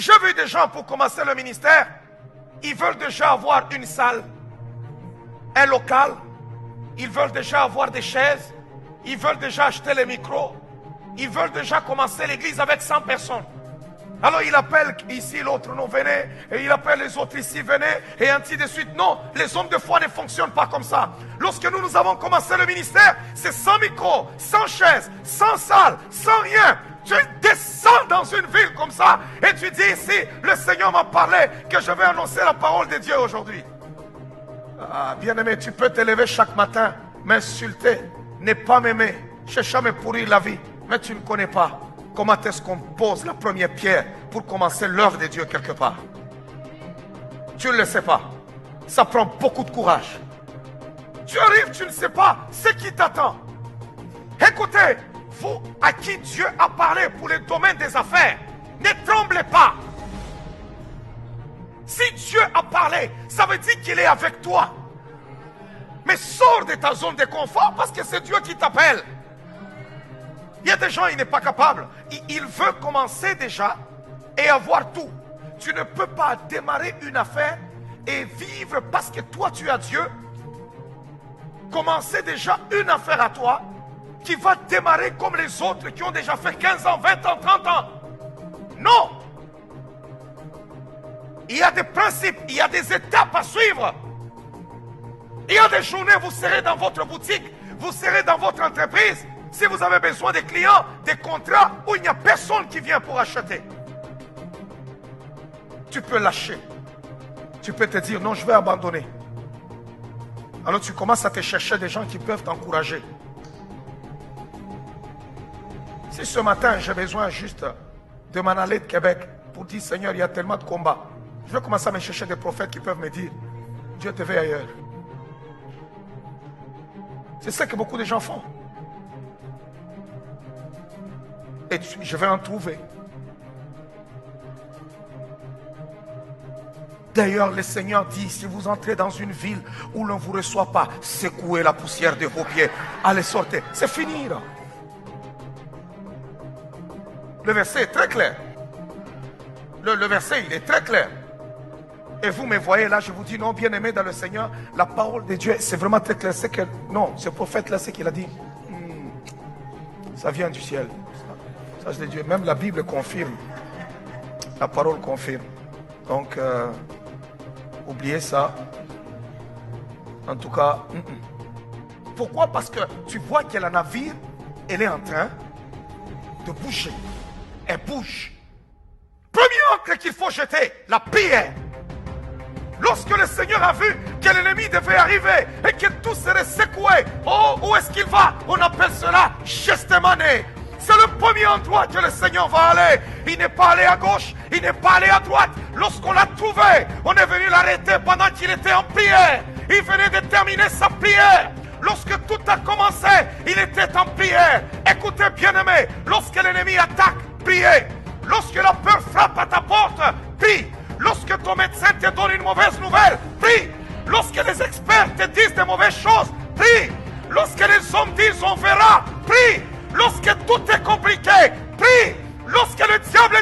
J'ai vu des gens pour commencer le ministère, ils veulent déjà avoir une salle, un local, ils veulent déjà avoir des chaises, ils veulent déjà acheter les micros, ils veulent déjà commencer l'église avec 100 personnes. Alors il appelle ici l'autre, non, venez, et il appelle les autres ici, venez, et ainsi de suite. Non, les hommes de foi ne fonctionnent pas comme ça. Lorsque nous avons commencé le ministère, c'est sans micro, sans chaise, sans salle, sans rien. Tu descends dans une ville comme ça, et tu dis ici, le Seigneur m'a parlé que je vais annoncer la parole de Dieu aujourd'hui. Ah, bien-aimé, tu peux te lever chaque matin, m'insulter, ne pas m'aimer, chercher à me pourrir la vie, mais tu ne connais pas comment est-ce qu'on pose la première pierre pour commencer l'œuvre de Dieu quelque part. Tu ne le sais pas. Ça prend beaucoup de courage. Tu arrives, tu ne sais pas ce qui t'attend. Écoutez, vous à qui Dieu a parlé pour le domaine des affaires, ne tremblez pas. Si Dieu a parlé, ça veut dire qu'il est avec toi. Mais sors de ta zone de confort parce que c'est Dieu qui t'appelle. Il y a des gens, il n'est pas capable. Il veut commencer déjà et avoir tout. Tu ne peux pas démarrer une affaire et vivre parce que toi tu as Dieu. Commencer déjà une affaire à toi qui va démarrer comme les autres qui ont déjà fait 15 ans, 20 ans, 30 ans. Non. Il y a des principes, il y a des étapes à suivre. Il y a des journées, vous serez dans votre boutique, vous serez dans votre entreprise. Si vous avez besoin de clients, des contrats où il n'y a personne qui vient pour acheter, tu peux lâcher. Tu peux te dire non, je vais abandonner. Alors tu commences à te chercher des gens qui peuvent t'encourager. Si ce matin j'ai besoin juste de m'en aller de Québec pour dire Seigneur, il y a tellement de combats, je vais commencer à me chercher des prophètes qui peuvent me dire Dieu te veut ailleurs. C'est ce que beaucoup de gens font. Et je vais en trouver. D'ailleurs, le Seigneur dit, si vous entrez dans une ville où l'on ne vous reçoit pas, secouez la poussière de vos pieds. Allez, sortez. C'est fini, là. Le verset est très clair. Le verset, il est très clair. Et vous me voyez là, je vous dis, non, bien-aimé dans le Seigneur, la parole de Dieu, c'est vraiment très clair. C'est que, non, ce prophète-là, c'est qu'il a dit, ça vient du ciel. Ça, c'est Dieu. Même la Bible confirme. La parole confirme. Donc, oubliez ça. En tout cas, pourquoi? Parce que tu vois que la navire, elle est en train de bouger. Elle bouge. Premier ancre qu'il faut jeter, la prière. Lorsque le Seigneur a vu que l'ennemi devait arriver et que tout serait secoué, oh, où est-ce qu'il va? On appelle cela Gethsemane. C'est le premier endroit que le Seigneur va aller. Il n'est pas allé à gauche, il n'est pas allé à droite. Lorsqu'on l'a trouvé, on est venu l'arrêter pendant qu'il était en prière. Il venait de terminer sa prière. Lorsque tout a commencé, il était en prière. Écoutez, bien-aimés, lorsque l'ennemi attaque, priez. Lorsque la peur frappe à ta porte, prie. Lorsque ton médecin te donne une mauvaise nouvelle, prie. Lorsque les experts te disent de mauvaises choses, prie. Lorsque les hommes disent on verra, prie. Lorsque tout est compliqué, prie. Lorsque le diable